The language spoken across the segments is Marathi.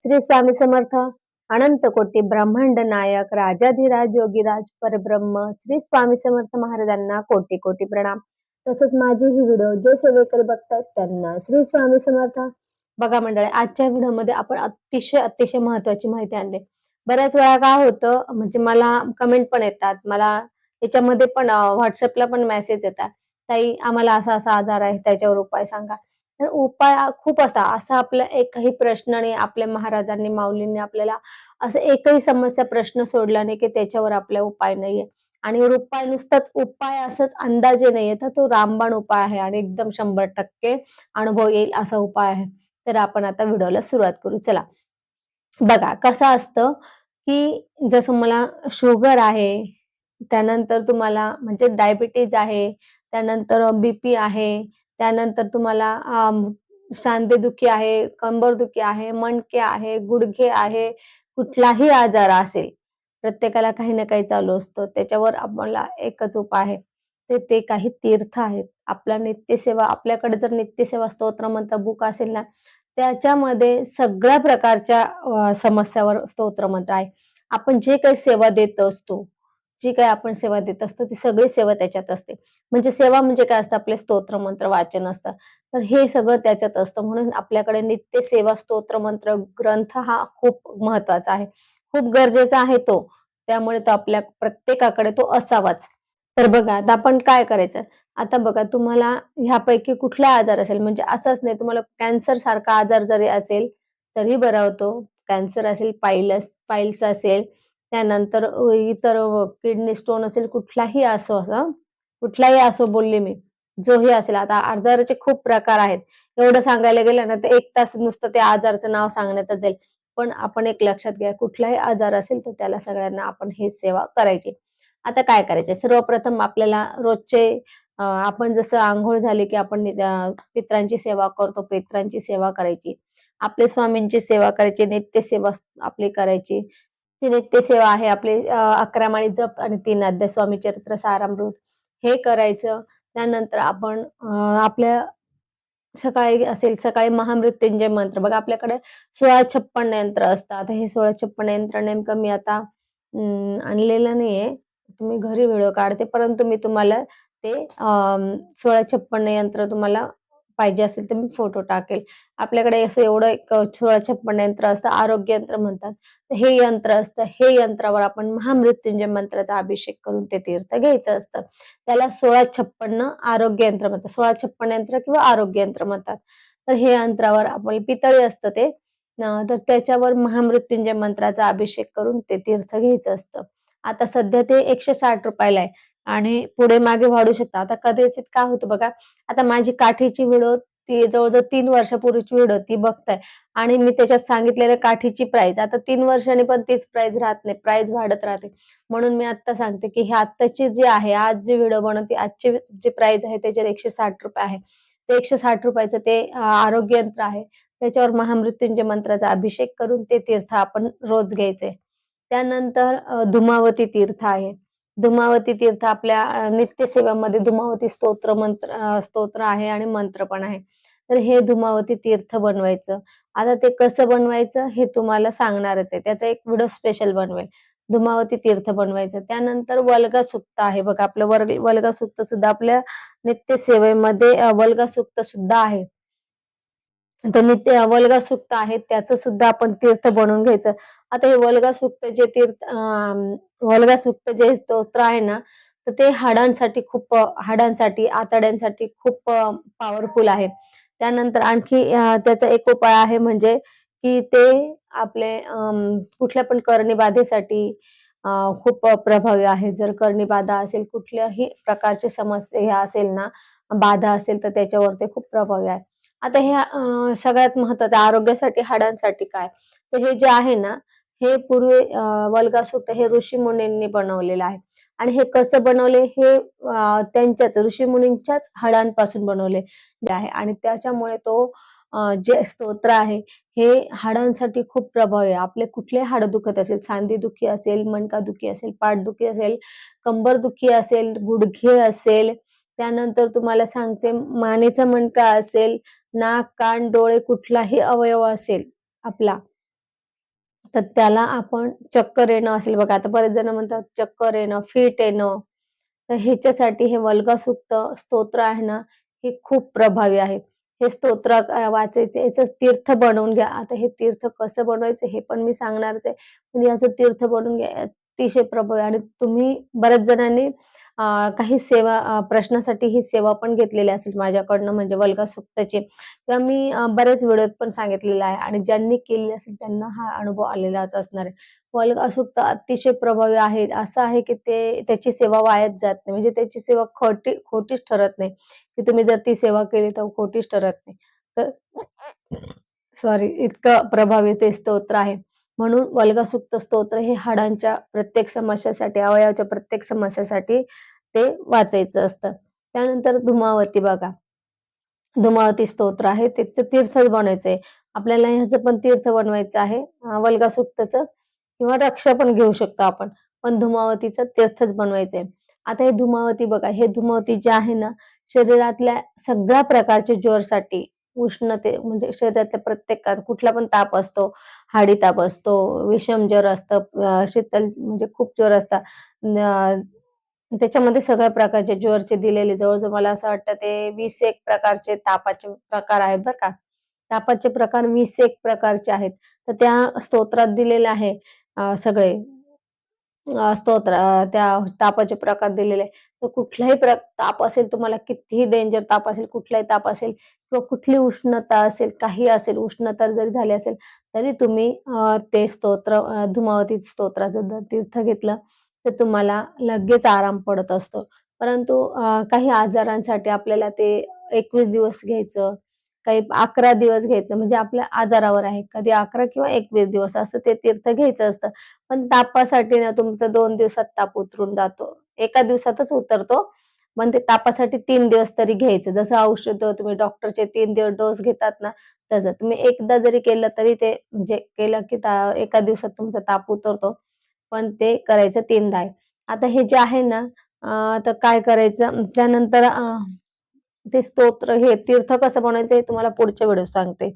श्री स्वामी समर्थ. अनंत कोटी ब्रह्मांड नायक राजाधिराज योगीराज परब्रह्म श्री स्वामी समर्थ महाराजांना कोटी कोटी प्रणाम. तसंच माझी ही व्हिडिओ जे सेवेकरी बघतात त्यांना श्री स्वामी समर्थ. बघा मंडळी, आजच्या व्हिडिओमध्ये आपण अतिशय महत्वाची माहिती आणली. बऱ्याच वेळा काय होतं, म्हणजे मला कमेंट पण येतात, मला त्याच्यामध्ये पण व्हॉट्सअपला पण मेसेज येतात, ताई आम्हाला असा असा आजार आहे, त्याच्यावर उपाय सांगा. तर उपाय खूप असतात. असा आपला एकही प्रश्न नाही, आपल्या महाराजांनी माऊलींनी आपल्याला असं एकही समस्या प्रश्न सोडला नाही की त्याच्यावर आपला उपाय नाहीये. आणि उपाय नुसताच उपाय असंच अंदाजे नाहीये, तर तो रामबाण उपाय आहे आणि एकदम 100% अनुभव येईल असा उपाय आहे. तर आपण आता व्हिडिओला सुरुवात करू. चला बघा कसं असतं, की जसं मला शुगर आहे, त्यानंतर तुम्हाला म्हणजे डायबिटीज आहे, त्यानंतर बीपी आहे, त्यानंतर तुम्हाला सांधेदुखी आहे, कंबरदुखी आहे, मणके आहे, गुडघे आहे, कुठलाही आजार असेल, प्रत्येकाला काही ना काही चालू असतं. त्याच्यावर आपल्याला एकच उपाय आहे, ते काही तीर्थ आहेत. आपला नित्यसेवा, आपल्याकडे जर नित्यसेवा स्तोत्र मंत्र बुक असेल ना, त्याच्यामध्ये सगळ्या प्रकारच्या समस्यावर स्तोत्र मंत्र आहे. आपण जे काही सेवा देत असतो, जी काही आपण सेवा देत असतो, ती सगळी सेवा त्याच्यात असते. म्हणजे सेवा म्हणजे काय असतं, आपले स्तोत्र मंत्र वाचन असतं. तर हे सगळं त्याच्यात असतं. म्हणून आपल्याकडे नित्य सेवा स्तोत्र मंत्र ग्रंथ हा खूप महत्वाचा आहे, खूप गरजेचा आहे तो. त्यामुळे तो आपल्या प्रत्येकाकडे तो असावाच. तर बघा आता आपण काय करायचं. आता बघा, तुम्हाला ह्यापैकी कुठला आजार असेल, म्हणजे असंच नाही, तुम्हाला कॅन्सर सारखा आजार जरी असेल तरी बरा होतो. कॅन्सर असेल, पाईल्स असेल, त्यानंतर इतर किडनी स्टोन असेल, कुठलाही असो बोलले मी, जोही असेल. आता आजाराचे खूप प्रकार आहेत. एवढं सांगायला गेलं ना तर 1 तास नुसतं त्या आजाराचं नाव सांगण्यातच जाईल. पण आपण एक लक्षात घ्या, कुठलाही आजार असेल तर त्याला सगळ्यांना आपण ही सेवा करायची. आता काय करायचे, सर्वप्रथम आपल्याला रोजचे आपण जसं अंघोळ झाली की आपण पितरांची सेवा करतो, पितरांची सेवा करायची. आपले स्वामींची सेवा करायची, नित्यसेवा आपली करायची. ती नित्यसेवा आहे आपली, 11 माळी जप आणि 3 अध्याय स्वामी चरित्र सारामृत हे करायचं. त्यानंतर आपण आपल्या सकाळी असेल, सकाळी महामृत्युंजय मंत्र, बघा आपल्याकडे 1656 यंत्र असतात. हे 1656 यंत्र नेमकं मी आता आणलेलं नाहीये. तुम्ही घरी व्हिडिओ काढते, परंतु मी तुम्हाला ते 1656 यंत्र तुम्हाला पाहिजे असेल तर मी फोटो टाकेल. आपल्याकडे असं एवढं एक 1656 यंत्र असतं, आरोग्य यंत्र म्हणतात. तर हे यंत्र असतं. हे यंत्रावर आपण महामृत्युंजय मंत्राचा अभिषेक करून ते तीर्थ घ्यायचं असतं. त्याला 1656 आरोग्य यंत्र म्हणतात. 1656 यंत्र किंवा आरोग्य यंत्र म्हणतात. तर हे यंत्रावर आपण पितळी असतं ते, तर त्याच्यावर महामृत्युंजय मंत्राचा अभिषेक करून ते तीर्थ घ्यायचं असतं. आता सध्या ते 160 रुपयाला आहे आणि पुढे मागे वाढू शकतं. आता कदाचित काय होतं बघा, आता माझी काठीची व्हिडिओ, ती जवळ-जवळ 3 वर्षापूर्वीची व्हिडिओ ती बघताय आणि मी त्याच्यात सांगितलेलं काठीची प्राइस आता 3 वर्षांनी पण तीच प्राइस राहत नाही, प्राइस वाढत राहते. म्हणून मी आता सांगते की ही आत्ताची जी आहे, आज जी व्हिडिओ बनवते, आजची जी प्राइस आहे त्याच्यावर 160 रुपये आहे. ते 160 रुपयाचं ते आरोग्य यंत्र आहे. त्याच्यावर महामृत्युंजय मंत्राचा अभिषेक करून ते तीर्थ आपण रोज घ्यायचे. त्यानंतर धुमावती तीर्थ आहे. धुमावती तीर्थ आपल्या नित्यसेवेमध्ये धुमावती स्तोत्र आहे आणि मंत्र पण आहे. तर हे धुमावती तीर्थ बनवायचं. आता ते कसं बनवायचं हे तुम्हाला सांगणारच आहे. त्याचा एक व्हिडिओ स्पेशल बनवेल. धुमावती तीर्थ बनवायचं. त्यानंतर वल्गा सुक्त आहे बघा, आपलं वल्गा सुक्त सुद्धा आपल्या नित्यसेवेमध्ये वल्गा सुक्त सुद्धा आहे. तर नित्य वल्गा सुक्त आहे, त्याचं सुद्धा आपण तीर्थ बनवून घ्यायचं. आता हे वल्गा सुक्त जे वल्गा सुक्त जे स्तोत्र आहे ना, तर ते हाडांसाठी, आतड्यांसाठी खूप पॉवरफुल आहे. त्यानंतर आणखी त्याचा एक उपाय आहे, म्हणजे की ते आपले कुठल्या पण कर्णिबाधेसाठी खूप प्रभावी आहे. जर कर्णिबाधा असेल, कुठल्याही प्रकारची समस्या ह्या असेल ना, बाधा असेल, तर त्याच्यावर ते खूप प्रभावी आहे. आता हे सगळ्यात महत्त्वाचं आरोग्यासाठी, हाडांसाठी काय, तर हे जे आहे ना, हे पूर्वी वल्गा सूक्त हे ऋषीमुनींनी बनवलेलं आहे. आणि हे कसं बनवले, हे त्यांच्याच ऋषीमुनींच्याच हाडांपासून बनवले जे आहे आणि त्याच्यामुळे तो जे स्तोत्र आहे हे हाडांसाठी खूप प्रभावी आहे. आपले कुठले हाड दुखत असेल, सांधेदुखी असेल, मणकादुखी असेल, पाठदुखी असेल, कंबरदुखी असेल, गुडघे असेल, त्यानंतर तुम्हाला सांगते मानेचा मणका असेल, नाक, कान, डोळे, कुठलाही अवयव असेल आपला, तर त्याला आपण चक्कर येणं असेल बघा, आता बरेच जण म्हणतात चक्कर येणं, फिट येणं, तर ह्याच्यासाठी हे वल्गा सूक्त स्तोत्र आहे ना, हे खूप प्रभावी आहे. हे स्तोत्र वाचायचे, याचं तीर्थ बनवून घ्या. आता हे तीर्थ कसं बनवायचं हे पण मी सांगणारच आहे. पण याचं तीर्थ बनवून घ्या, अतिशय प्रभावी. आणि तुम्ही बऱ्याच जणांनी काही सेवा प्रश्नासाठी ही सेवा पण घेतलेली असेल माझ्याकडनं, म्हणजे वल्गा सूक्ताची, किंवा मी बरेच व्हिडिओज पण सांगितलेले आहे आणि ज्यांनी केलेले असेल त्यांना हा अनुभव आलेलाच असणार आहे. वल्गा सूक्त अतिशय प्रभावी आहे. असं आहे की ते त्याची सेवा वायाच जात नाही. म्हणजे त्याची सेवा खोटीच ठरत नाही, की तुम्ही जर ती सेवा केली तर खोटीच ठरत नाही. तर सॉरी, इतकं प्रभावी ते स्तोत्र आहे. म्हणून वल्गा सूक्त स्तोत्र हे हाडांच्या प्रत्येक समस्यासाठी, अवयवाच्या प्रत्येक समस्यासाठी ते वाचायचं असतं. त्यानंतर धूमावती बघा. धूमावती स्तोत्र आहे, त्याचं तीर्थच बनवायचंय. आपल्याला ह्याचं पण तीर्थ बनवायचं आहे, वल्गा सूक्तचं, किंवा रक्षा पण घेऊ शकतो आपण. पण धूमावतीचं तीर्थच बनवायचंय. आता हे धूमावती बघा, हे धूमावती जे आहे ना, शरीरातल्या सगळ्या प्रकारच्या ज्वरसाठी, उष्णते म्हणजे शरीरातल्या प्रत्येक कुठला पण ताप असतो, हाडी ताप असतो, विषम ज्वर असतं, शीतल म्हणजे खूप ज्वर असतात. त्याच्यामध्ये सगळ्या प्रकारचे ज्वरचे दिलेले जवळ-जवळ मला असं वाटतं ते 20 एक प्रकारचे तापाचे प्रकार आहेत बरं का. तापाचे प्रकार 20 एक प्रकारचे आहेत. तर त्या स्तोत्रात दिलेले आहे सगळे स्तोत्र, त्या तापाचे प्रकार दिलेले आहे. तर कुठलाही ताप असेल, तुम्हाला कितीही डेंजर ताप असेल, कुठलाही ताप असेल किंवा कुठली उष्णता असेल, काही असेल, उष्णता जरी झाली असेल, तरी तुम्ही ते स्तोत्र, धूमावती स्तोत्राचं जर तीर्थ घेतलं, तर तुम्हाला लगेच आराम पडत असतो. परंतु काही आजारांसाठी आपल्याला ते 21 दिवस घ्यायचं, काही 11 दिवस घ्यायचं, म्हणजे आपल्या आजारावर आहे. कधी 11 किंवा 21 दिवस असं ते तीर्थ घ्यायचं असतं. पण तापासाठी ना तुमचं 2 दिवसात ताप उतरून जातो. एका दिवसातच उतरतो. पण ते तापासाठी 3 दिवस तरी घ्यायचं. जसं औषधं तुम्ही डॉक्टरचे 3 दिवस डोस घेतात ना, तसं. तुम्ही एकदा जरी केलं तरी ते म्हणजे केलं की एका दिवसात तुमचा ताप उतरतो. पण ते करायचं 3दा आहे. आता हे जे आहे ना, तर काय करायचं त्यानंतर ते स्तोत्र, हे तीर्थ कसं बनवायचं हे तुम्हाला पुढच्या व्हिडिओत सांगते.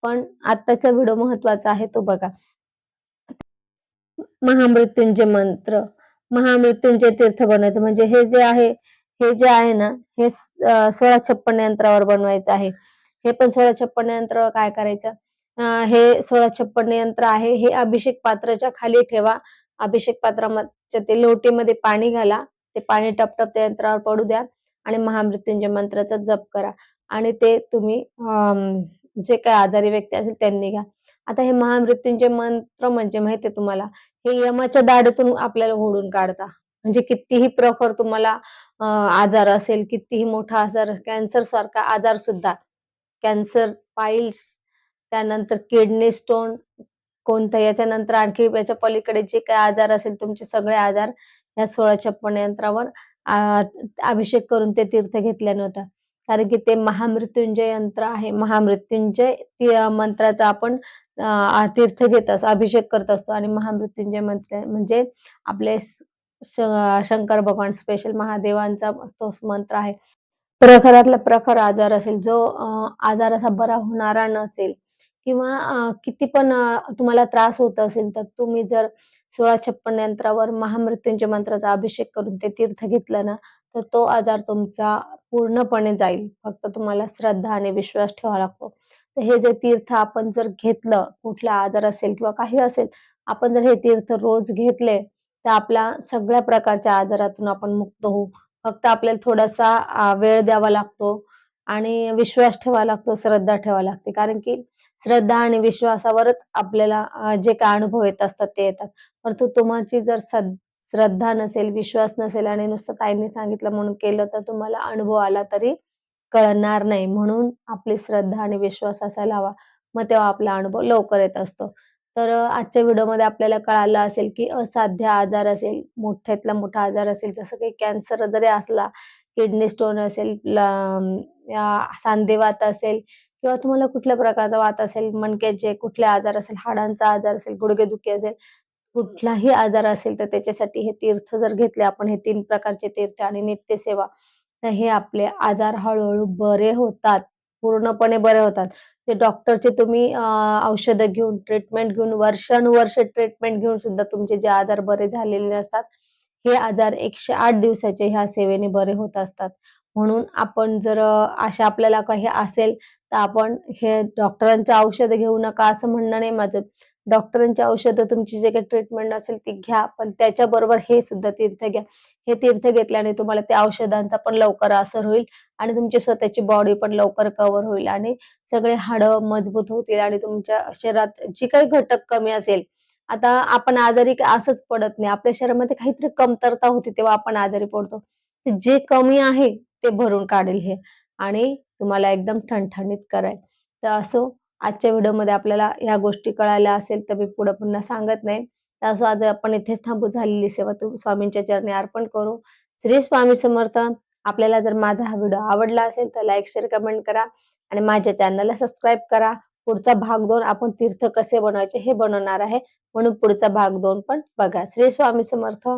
पण आत्ताचा व्हिडिओ महत्त्वाचा आहे तो बघा. महामृत्युंजय मंत्र, महामृत्युंजय तीर्थ बनवायचं, म्हणजे हे जे आहे, हे जे आहे ना, हे 1656 यंत्रावर बनवायचं आहे. हे पण 1656 यंत्रावर काय करायचं, हे 1656 यंत्र आहे, हे अभिषेक पात्राच्या खाली ठेवा. अभिषेक पात्राच्या ते लोटीमध्ये पाणी घाला. ते पाणी टपटप त्या यंत्रावर पडू द्या आणि महामृत्युंजय मंत्राचा जप करा. आणि ते तुम्ही जे काही आजारी व्यक्ती असेल त्यांनी घ्या. आता हे महामृत्युंजय मंत्र म्हणजे माहितीये तुम्हाला, हे यमाच्या दाढेतून आपल्याला ओढून काढता. म्हणजे कितीही प्रखर तुम्हाला आजार असेल, कितीही मोठा आजार, कॅन्सर सारखा आजार सुद्धा, कॅन्सर, पाईल्स, त्यानंतर किडनी स्टोन, कोणतं, याच्यानंतर आणखी याच्या पलीकडे जे काही आजार असेल, तुमचे सगळे आजार या 1656 यंत्रावर अ, अभिषेक करून ते तीर्थ घेतल्यानं होतं. कारण की ते महामृत्युंजय यंत्र आहे. महामृत्युंजय मंत्राचा आपण तीर्थ घेत असतो, अभिषेक करत असतो. आणि महामृत्युंजय मंत्र म्हणजे आपले शंकर भगवान, स्पेशल महादेवांचा तो मंत्र आहे. प्रखरातला प्रखर आजार असेल, जो आजार असा बरा होणारा नसेल, किंवा किती पण तुम्हाला त्रास होत असेल, तर तुम्ही जर 1656 यंत्रावर महामृत्युंजय मंत्राचा अभिषेक करून ते तीर्थ घेतलं ना, तर तो आजार तुमचा पूर्णपणे जाईल. फक्त तुम्हाला श्रद्धा आणि विश्वास ठेवावा लागतो. तर हे जे तीर्थ आपण जर घेतलं, कुठला आजार असेल किंवा काही असेल, आपण जर हे तीर्थ रोज घेतले, तर आपल्या सगळ्या प्रकारच्या आजारातून आपण मुक्त होऊ. फक्त आपल्याला थोडासा वेळ द्यावा लागतो आणि विश्वास ठेवावा लागतो, श्रद्धा ठेवावी लागते. कारण की श्रद्धा आणि विश्वासावरच आपल्याला जे काही अनुभव येत असतात ते येतात. परंतु तुमची जर श्रद्धा नसेल, विश्वास नसेल आणि नुसतं ताईंनी सांगितलं म्हणून केलं, तर तुम्हाला अनुभव आला तरी कळणार नाही. म्हणून आपली श्रद्धा आणि विश्वास असायला हवा. मग तेव्हा आपला अनुभव लवकर येत असतो. तर आजच्या व्हिडिओमध्ये आपल्याला कळालं असेल, की असाध्य आजार असेल, मोठ्यातला मोठा आजार असेल, जसं काही कॅन्सर जरी असला, किडनी स्टोन असेल, सांधेवात असेल, किंवा तुम्हाला कुठल्या प्रकारचा वात असेल, मणक्याचे कुठले आजार असेल, हाडांचा आजार असेल, गुडघेदुखी असेल, कुठलाही आजार असेल, तर त्याच्यासाठी हे तीर्थ जर घेतले आपण, हे 3 प्रकारचे तीर्थ आणि नित्यसेवा, तर हे आपले आजार हळू बरे होतात, पूर्णपणे बरे होतात. ते डॉक्टरचे तुम्ही औषधं घेऊन, ट्रीटमेंट घेऊन, वर्षानुवर्ष ट्रीटमेंट घेऊन सुद्धा तुमचे जे आजार बरे झालेले नसतात, हे आजार 108 दिवसाच्या ह्या सेवेने बरे होत असतात. म्हणून आपण जर अशा आपल्याला काही असेल, तर आपण हे डॉक्टरांची औषधं घेऊ नका असं म्हणणं नाही माझं. डॉक्टरांची औषधं तुमची जे काही ट्रीटमेंट असेल ती घ्या, पण त्याच्याबरोबर हे सुद्धा तीर्थ घ्या. हे तीर्थ घेतल्याने तुम्हाला त्या औषधांचा पण लवकर असर होईल आणि तुमची स्वतःची बॉडी पण लवकर कव्हर होईल आणि सगळे हाडं मजबूत होतील आणि तुमच्या शरीरात जी काही घटक कमी असेल, आता आपण आजारी असंच पडत नाही. आपल्या शरीरामध्ये काहीतरी कमतरता होती तेव्हा आपण आजारी पडतो. तर जे कमी आहे ते भरून काढेल हे आणि तुम्हाला एकदम ठणठणीत करेल. तर असो आजच्या व्हिडिओमध्ये आपल्याला ह्या गोष्टी कळाल्या असेल तर मी पुढे पुन्हा सांगत नाही. तर असो आज आपण इथेच थांबू. झालेली सेवा स्वामींच्या चरणी अर्पण करू. श्री स्वामी समर्थ. आपल्याला जर माझा हा व्हिडिओ आवडला असेल तर लाईक, शेअर, कमेंट करा आणि माझ्या चॅनलला सबस्क्राईब करा. पुढचा भाग 2 आपण तीर्थ कसे बनवायचे हे बनवणार आहे. म्हणून पुढचा भाग 2 पण बघा. श्री स्वामी समर्थ.